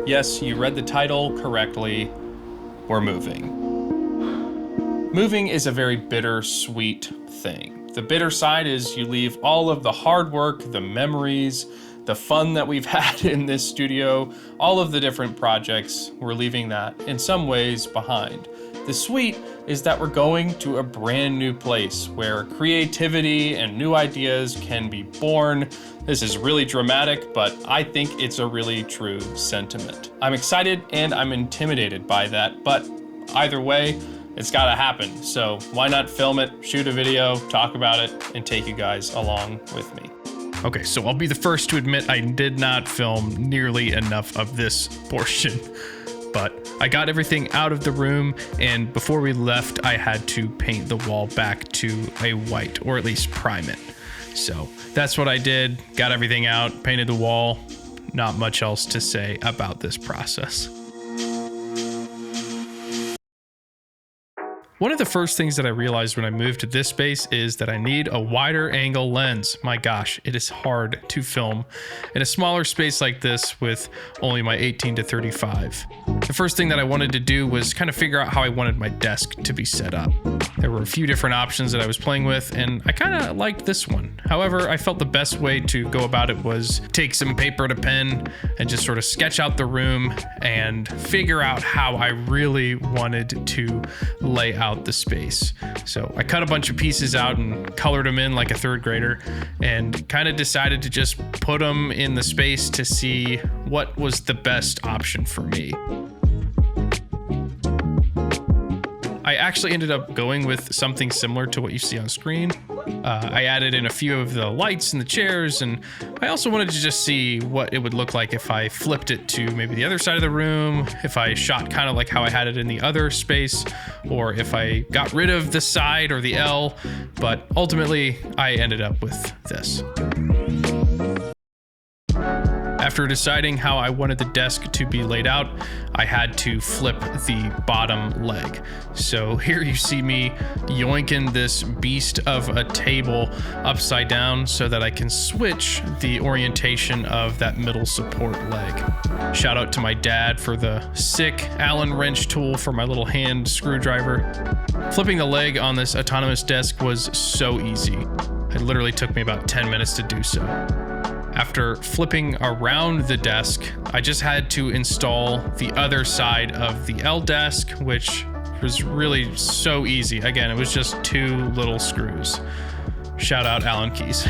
Yes, you read the title correctly. We're moving. Moving is a very bittersweet thing. The bitter side is you leave all of the hard work, the memories, the fun that we've had in this studio, all of the different projects, we're leaving that in some ways behind. The sweet is that we're going to a brand new place where creativity and new ideas can be born. This is really dramatic, but I think it's a really true sentiment. I'm excited and I'm intimidated by that, but either way, it's gotta happen. So why not film it, shoot a video, talk about it, and take you guys along with me. Okay, so I'll be the first to admit I did not film nearly enough of this portion, but I got everything out of the room, and before we left, I had to paint the wall back to a white, or at least prime it. So that's what I did, got everything out, painted the wall. Not much else to say about this process. One of the first things that I realized when I moved to this space is that I need a wider angle lens. My gosh, it is hard to film in a smaller space like this with only my 18-35. The first thing that I wanted to do was kind of figure out how I wanted my desk to be set up. There were a few different options that I was playing with, and I kind of liked this one. However, I felt the best way to go about it was take some paper and a pen and just sort of sketch out the room and figure out how I really wanted to lay out the space. So I cut a bunch of pieces out and colored them in like a third grader and kind of decided to just put them in the space to see what was the best option for me. I actually ended up going with something similar to what you see on screen. I added in a few of the lights and the chairs, and I also wanted to just see what it would look like if I flipped it to maybe the other side of the room, if I shot kind of like how I had it in the other space, or if I got rid of the side or the L, but ultimately I ended up with this. After deciding how I wanted the desk to be laid out, I had to flip the bottom leg. So here you see me yoinking this beast of a table upside down so that I can switch the orientation of that middle support leg. Shout out to my dad for the sick Allen wrench tool for my little hand screwdriver. Flipping the leg on this autonomous desk was so easy. It literally took me about 10 minutes to do so. After flipping around the desk, I just had to install the other side of the L desk, which was really so easy. Again, it was just 2 little screws. Shout out Allen keys.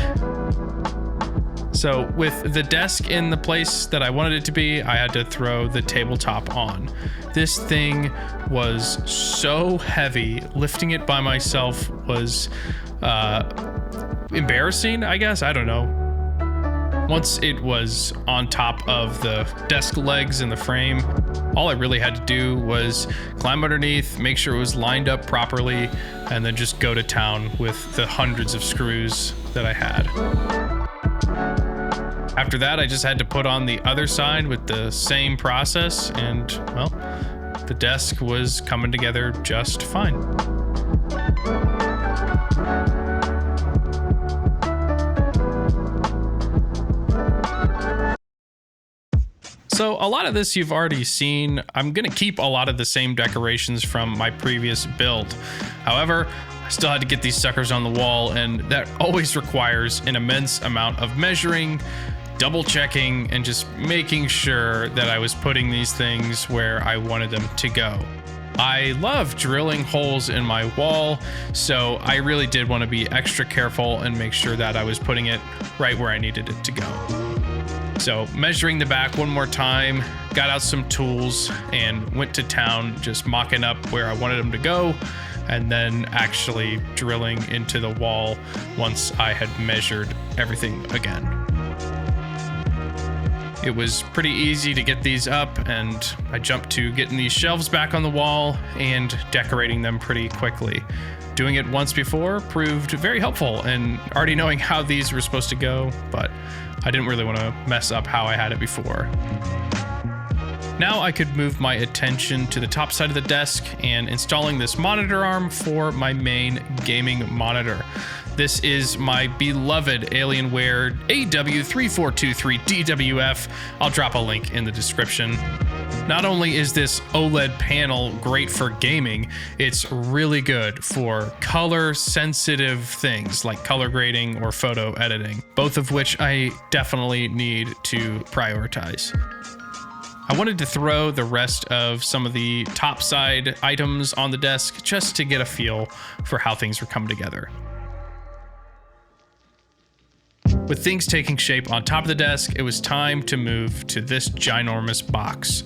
So with the desk in the place that I wanted it to be, I had to throw the tabletop on. This thing was so heavy, lifting it by myself was embarrassing, I guess. I don't know. Once it was on top of the desk legs and the frame, all I really had to do was climb underneath, make sure it was lined up properly, and then just go to town with the hundreds of screws that I had. After that, I just had to put on the other side with the same process, and well, the desk was coming together just fine. So a lot of this you've already seen. I'm gonna keep a lot of the same decorations from my previous build. However, I still had to get these suckers on the wall, and that always requires an immense amount of measuring, double checking, and just making sure that I was putting these things where I wanted them to go. I love drilling holes in my wall, so I really did want to be extra careful and make sure that I was putting it right where I needed it to go. So measuring the back one more time, got out some tools and went to town just mocking up where I wanted them to go, and then actually drilling into the wall once I had measured everything again. It was pretty easy to get these up, and I jumped to getting these shelves back on the wall and decorating them pretty quickly. Doing it once before proved very helpful in already knowing how these were supposed to go, but I didn't really want to mess up how I had it before. Now I could move my attention to the top side of the desk and installing this monitor arm for my main gaming monitor. This is my beloved Alienware AW3423DWF. I'll drop a link in the description. Not only is this OLED panel great for gaming, it's really good for color-sensitive things like color grading or photo editing, both of which I definitely need to prioritize. I wanted to throw the rest of some of the topside items on the desk just to get a feel for how things were coming together. With things taking shape on top of the desk, it was time to move to this ginormous box.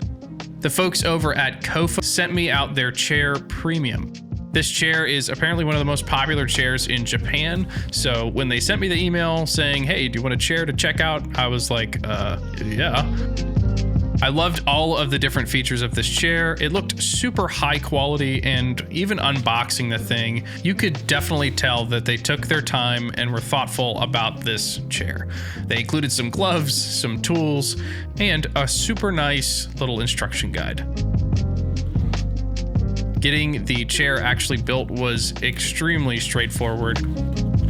The folks over at COFO sent me out their chair premium. This chair is apparently one of the most popular chairs in Japan, so when they sent me the email saying, hey, do you want a chair to check out? I was like, yeah. I loved all of the different features of this chair. It looked super high quality, and even unboxing the thing, you could definitely tell that they took their time and were thoughtful about this chair. They included some gloves, some tools, and a super nice little instruction guide. Getting the chair actually built was extremely straightforward.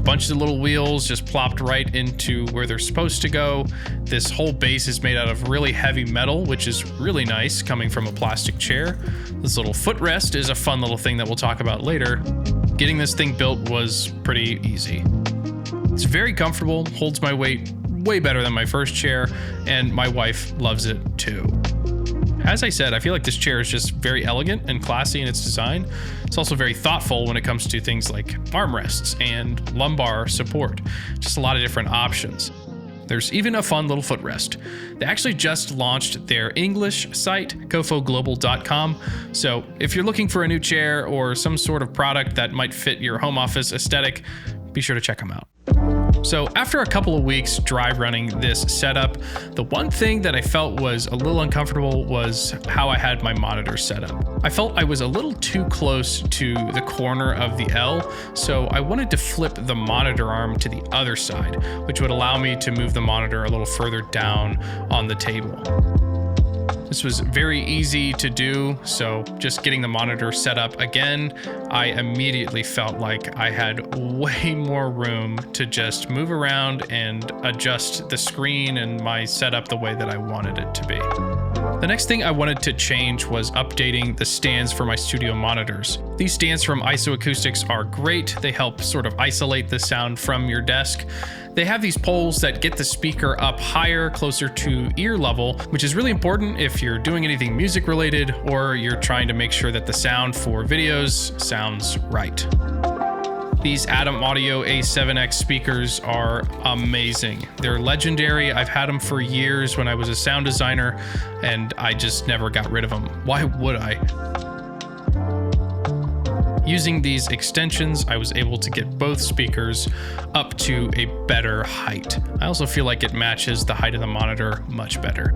Bunch of little wheels just plopped right into where they're supposed to go. This whole base is made out of really heavy metal, which is really nice coming from a plastic chair. This little footrest is a fun little thing that we'll talk about later. Getting this thing built was pretty easy. It's very comfortable, holds my weight way better than my first chair, and my wife loves it too. As I said, I feel like this chair is just very elegant and classy in its design. It's also very thoughtful when it comes to things like armrests and lumbar support. Just a lot of different options. There's even a fun little footrest. They actually just launched their English site, COFOglobal.com. So if you're looking for a new chair or some sort of product that might fit your home office aesthetic, be sure to check them out. So after a couple of weeks dry running this setup, the one thing that I felt was a little uncomfortable was how I had my monitor set up. I felt I was a little too close to the corner of the L, so I wanted to flip the monitor arm to the other side, which would allow me to move the monitor a little further down on the table. This was very easy to do, so just getting the monitor set up again, I immediately felt like I had way more room to just move around and adjust the screen and my setup the way that I wanted it to be. The next thing I wanted to change was updating the stands for my studio monitors. These stands from Isoacoustics are great. They help sort of isolate the sound from your desk. They have these poles that get the speaker up higher, closer to ear level, which is really important if you're doing anything music related or you're trying to make sure that the sound for videos sounds right. These Adam Audio A7X speakers are amazing. They're legendary. I've had them for years when I was a sound designer, and I just never got rid of them. Why would I? Using these extensions, I was able to get both speakers up to a better height. I also feel like it matches the height of the monitor much better.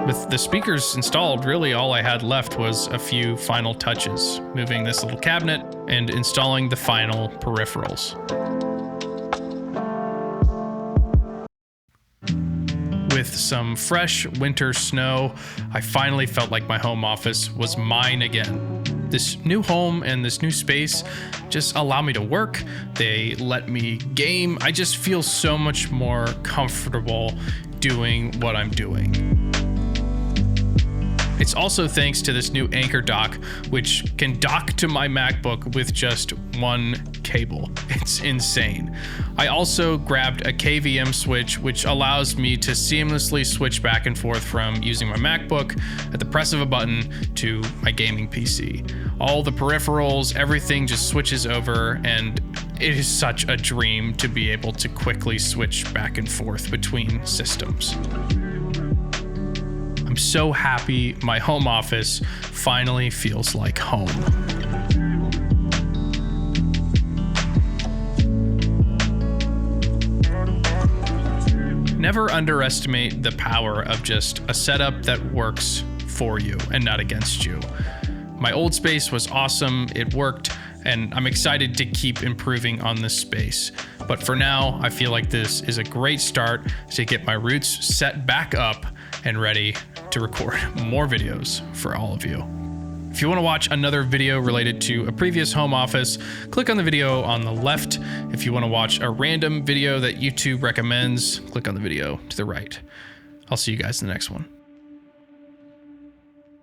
With the speakers installed, really all I had left was a few final touches, moving this little cabinet and installing the final peripherals. With some fresh winter snow, I finally felt like my home office was mine again. This new home and this new space just allow me to work. They let me game. I just feel so much more comfortable doing what I'm doing. It's also thanks to this new Anchor dock, which can dock to my MacBook with just one cable. It's insane. I also grabbed a KVM switch, which allows me to seamlessly switch back and forth from using my MacBook at the press of a button to my gaming PC. All the peripherals, everything just switches over, and it is such a dream to be able to quickly switch back and forth between systems. I'm so happy my home office finally feels like home. Never underestimate the power of just a setup that works for you and not against you. My old space was awesome, it worked, and I'm excited to keep improving on this space. But for now, I feel like this is a great start to get my roots set back up and ready to record more videos for all of you. If you want to watch another video related to a previous home office, click on the video on the left. If you want to watch a random video that YouTube recommends, click on the video to the right. I'll see you guys in the next one.